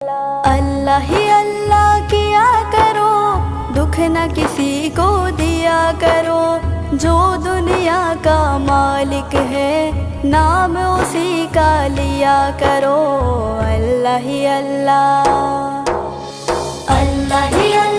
अल्लाह ही अल्लाह किया करो, दुख न किसी को दिया करो। जो दुनिया का मालिक है, नाम उसी का लिया करो। अल्लाह ही अल्लाह, अल्लाह ही अल्लाह।